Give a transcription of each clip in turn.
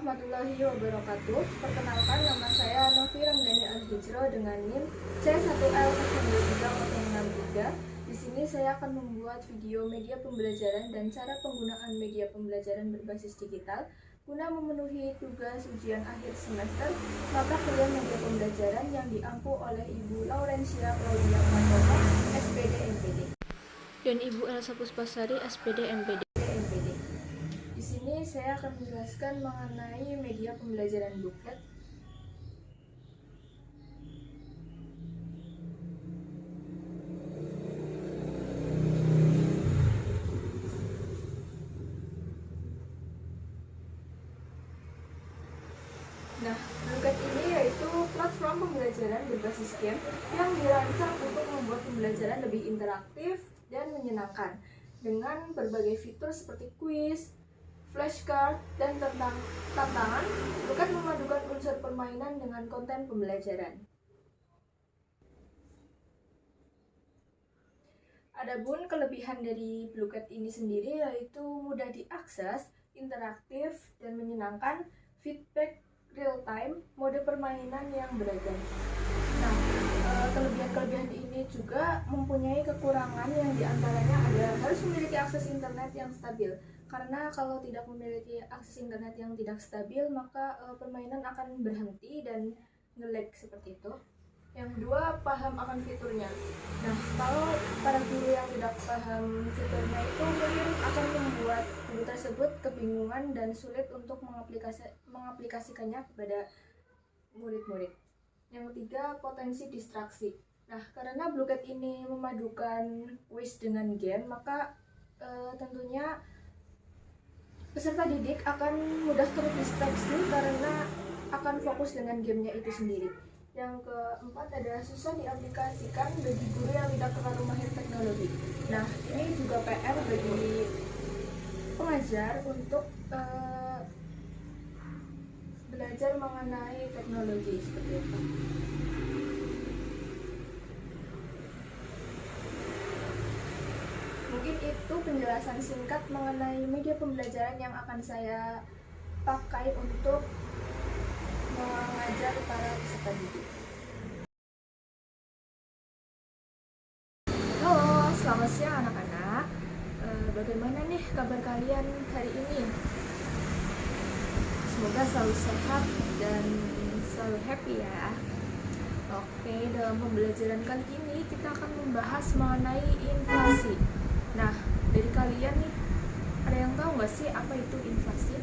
warahmatullahi wabarakatuh. Perkenalkan, nama saya Novi Ramdhani Al-Hijro dengan NIM C1L023063. Di sini saya akan membuat video media pembelajaran dan cara penggunaan media pembelajaran berbasis digital guna memenuhi tugas ujian akhir semester mata kuliah media pembelajaran yang diampu oleh Ibu Laurencia Claudia Matono, SPD MPD, dan Ibu Elsa Puspasari, SPD MPD. Di sini saya akan menjelaskan mengenai media pembelajaran booklet. Nah, booklet ini yaitu platform pembelajaran berbasis game yang dirancang untuk membuat pembelajaran lebih interaktif dan menyenangkan dengan berbagai fitur seperti kuis, flashcard, dan tantangan. Booklet memadukan unsur permainan dengan konten pembelajaran. Adapun kelebihan dari booklet ini sendiri yaitu mudah diakses, interaktif, dan menyenangkan, feedback real time, mode permainan yang beragam. Nah, kelebihan-kelebihan ini juga mempunyai kekurangan yang diantaranya ada harus memiliki akses internet yang stabil. Karena kalau tidak memiliki akses internet yang tidak stabil, maka permainan akan berhenti dan nge-lag seperti itu. Yang kedua, paham akan fiturnya. Nah, kalau para guru yang tidak paham fiturnya itu mungkin akan membuat guru tersebut kebingungan dan sulit untuk mengaplikasikannya kepada murid-murid. Yang ketiga, potensi distraksi. Nah, karena booklet ini memadukan kuis dengan game, maka tentunya peserta didik akan mudah terdistraksi karena akan fokus dengan gamenya itu sendiri. Yang keempat adalah susah diaplikasikan bagi guru yang tidak terlalu mahir teknologi. Nah, ini juga PR bagi pengajar untuk belajar mengenai teknologi seperti itu. Mungkin itu penjelasan singkat mengenai media pembelajaran yang akan saya pakai untuk mengajar para peserta didik. Halo, selamat siang anak-anak. Bagaimana nih kabar kalian hari ini? Semoga selalu sehat dan selalu happy ya. Oke, dalam pembelajaran kali ini kita akan membahas mengenai inflasi. Nah, dari kalian nih, ada yang tahu nggak sih apa itu inflasi?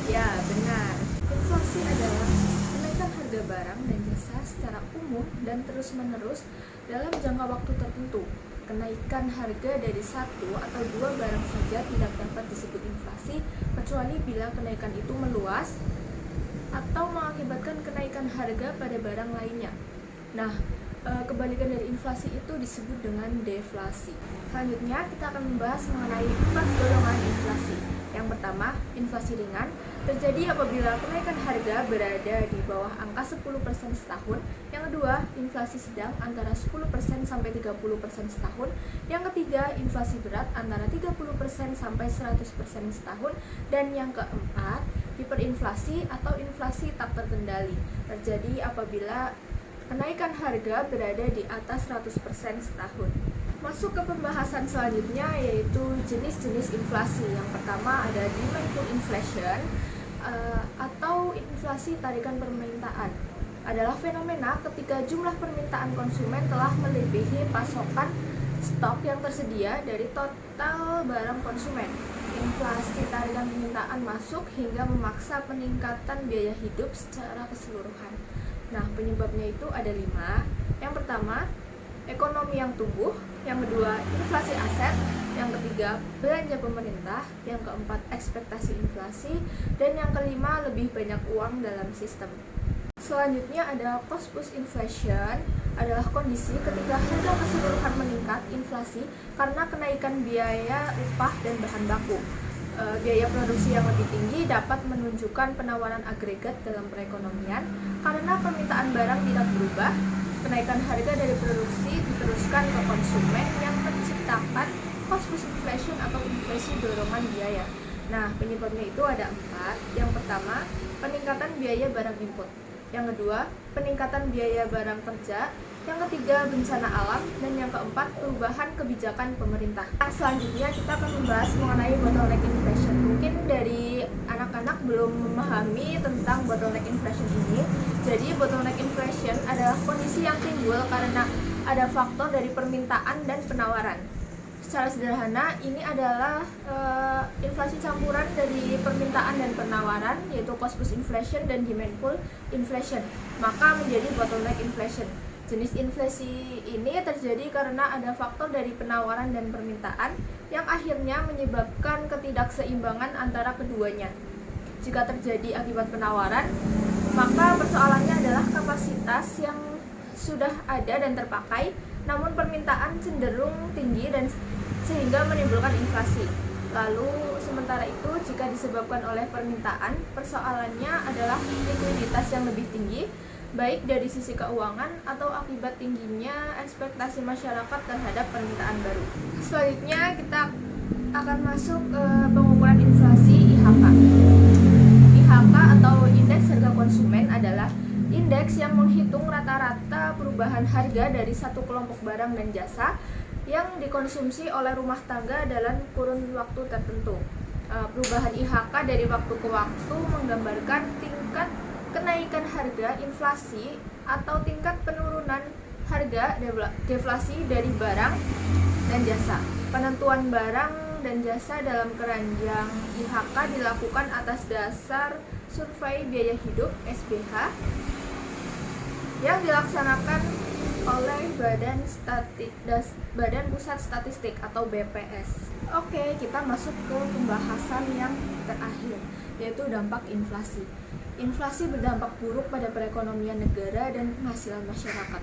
Ya, benar. Inflasi adalah kenaikan harga barang dan jasa secara umum dan terus-menerus dalam jangka waktu tertentu. Kenaikan harga dari satu atau dua barang saja tidak dapat disebut inflasi, kecuali bila kenaikan itu meluas atau mengakibatkan kenaikan harga pada barang lainnya. Nah, kebalikan dari inflasi itu disebut dengan deflasi. Selanjutnya, kita akan membahas mengenai 4 golongan inflasi. Yang pertama, inflasi ringan terjadi apabila kenaikan harga berada di bawah angka 10% setahun. Yang kedua, inflasi sedang antara 10% sampai 30% setahun. Yang ketiga, inflasi berat antara 30% sampai 100% setahun. Dan yang keempat, hiperinflasi atau inflasi tak terkendali terjadi apabila kenaikan harga berada di atas 100% setahun. Masuk ke pembahasan selanjutnya yaitu jenis-jenis inflasi. Yang pertama ada demand pull inflation atau inflasi tarikan permintaan. Adalah fenomena ketika jumlah permintaan konsumen telah melebihi pasokan stok yang tersedia dari total barang konsumen. Inflasi tarikan permintaan masuk hingga memaksa peningkatan biaya hidup secara keseluruhan. Nah, penyebabnya itu ada 5. Yang pertama, ekonomi yang tumbuh. Yang kedua, inflasi aset. Yang ketiga, belanja pemerintah. Yang keempat, ekspektasi inflasi. Dan yang kelima, lebih banyak uang dalam sistem. Selanjutnya ada cost push inflation, adalah kondisi ketika harga keseluruhan meningkat inflasi karena kenaikan biaya upah dan bahan baku. Biaya produksi yang lebih tinggi dapat menunjukkan penawaran agregat dalam perekonomian karena permintaan barang tidak berubah. Kenaikan harga dari produksi diteruskan ke konsumen yang menciptakan cost push inflation atau inflasi dorongan biaya. Nah, penyebabnya itu ada 4. Yang pertama, peningkatan biaya barang input. Yang kedua, peningkatan biaya barang kerja. Yang ketiga, bencana alam. Dan yang keempat, perubahan kebijakan pemerintah. Nah, selanjutnya kita akan membahas mengenai bottleneck inflation. Mungkin dari anak-anak belum memahami tentang bottleneck inflation ini. Jadi, bottleneck inflation adalah kondisi yang timbul karena ada faktor dari permintaan dan penawaran. Secara sederhana, ini adalah inflasi campuran dari permintaan dan penawaran, yaitu cost push inflation dan demand pull inflation. Maka menjadi bottleneck inflation. Jenis inflasi ini terjadi karena ada faktor dari penawaran dan permintaan yang akhirnya menyebabkan ketidakseimbangan antara keduanya. Jika terjadi akibat penawaran, maka persoalannya adalah kapasitas yang sudah ada dan terpakai, namun permintaan cenderung tinggi dan sehingga menimbulkan inflasi. Lalu sementara itu, jika disebabkan oleh permintaan, persoalannya adalah likuiditas yang lebih tinggi, baik dari sisi keuangan atau akibat tingginya ekspektasi masyarakat terhadap permintaan baru. Selanjutnya kita akan masuk ke pengukuran inflasi IHK. IHK atau Indeks Harga Konsumen adalah indeks yang menghitung rata-rata perubahan harga dari satu kelompok barang dan jasa yang dikonsumsi oleh rumah tangga dalam kurun waktu tertentu. Perubahan IHK dari waktu ke waktu menggambarkan tingkat kenaikan harga inflasi atau tingkat penurunan harga deflasi dari barang dan jasa. Penentuan barang dan jasa dalam keranjang IHK dilakukan atas dasar survei biaya hidup (SBH) yang dilaksanakan oleh Badan Pusat Statistik atau BPS. Oke, kita masuk ke pembahasan yang terakhir, yaitu dampak inflasi. Inflasi berdampak buruk pada perekonomian negara dan penghasilan masyarakat.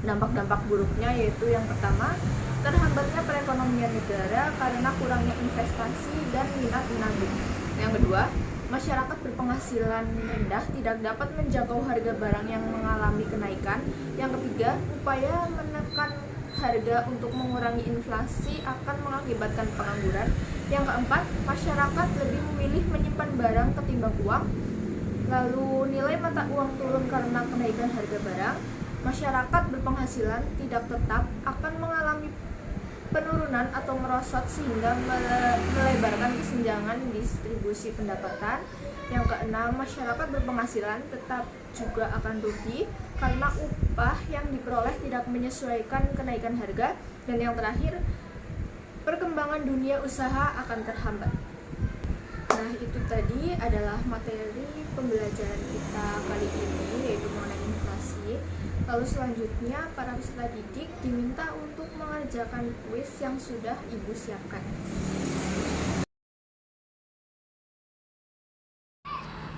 Dampak-dampak buruknya yaitu yang pertama, terhambatnya perekonomian negara karena kurangnya investasi dan minat menabung. Yang kedua, masyarakat berpenghasilan rendah tidak dapat menjangkau harga barang yang mengalami kenaikan. Yang ketiga, upaya menekan harga untuk mengurangi inflasi akan mengakibatkan pengangguran. Yang keempat, masyarakat lebih memilih menyimpan barang ketimbang uang. Lalu nilai mata uang turun karena kenaikan harga barang. Masyarakat berpenghasilan tidak tetap akan mengalami penurunan atau merosot sehingga melebarkan kesenjangan distribusi pendapatan. Yang keenam, masyarakat berpenghasilan tetap juga akan rugi karena upah yang diperoleh tidak menyesuaikan kenaikan harga. Dan yang terakhir, perkembangan dunia usaha akan terhambat. Nah, itu tadi adalah materi pembelajaran kita kali ini, yaitu mengenai inflasi. Lalu selanjutnya, para peserta didik diminta untuk mengerjakan kuis yang sudah Ibu siapkan.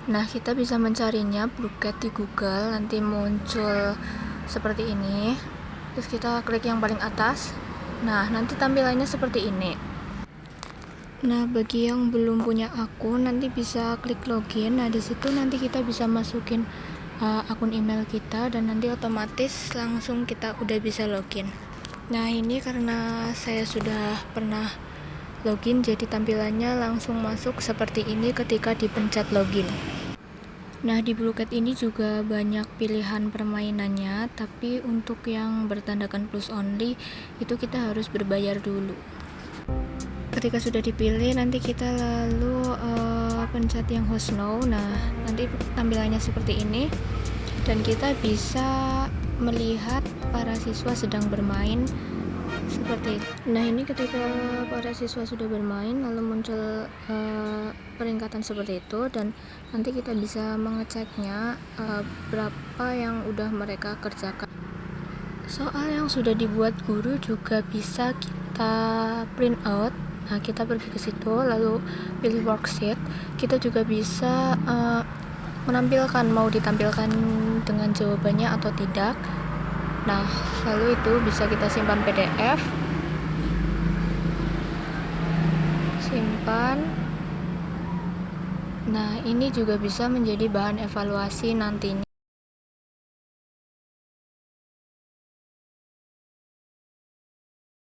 Nah, kita bisa mencarinya Blooket di Google, nanti muncul seperti ini. Terus kita klik yang paling atas. Nah, nanti tampilannya seperti ini. Nah, bagi yang belum punya akun, nanti bisa klik login. Nah, di situ nanti kita bisa masukin akun email kita dan nanti otomatis langsung kita udah bisa login. Nah, ini karena saya sudah pernah login, jadi tampilannya langsung masuk seperti ini ketika dipencet login. Nah, di Blooket ini juga banyak pilihan permainannya, tapi untuk yang bertandakan plus only itu kita harus berbayar dulu. Ketika sudah dipilih, nanti kita lalu pencet yang host now. Nah, nanti tampilannya seperti ini dan kita bisa melihat para siswa sedang bermain seperti itu. Nah, ini ketika para siswa sudah bermain lalu muncul peringkatan seperti itu, dan nanti kita bisa mengeceknya berapa yang udah mereka kerjakan. Soal yang sudah dibuat guru juga bisa kita print out. Nah, kita pergi ke situ lalu pilih worksheet. Kita juga bisa menampilkan, mau ditampilkan dengan jawabannya atau tidak. Nah, lalu itu bisa kita simpan PDF, simpan. Nah, ini juga bisa menjadi bahan evaluasi nantinya.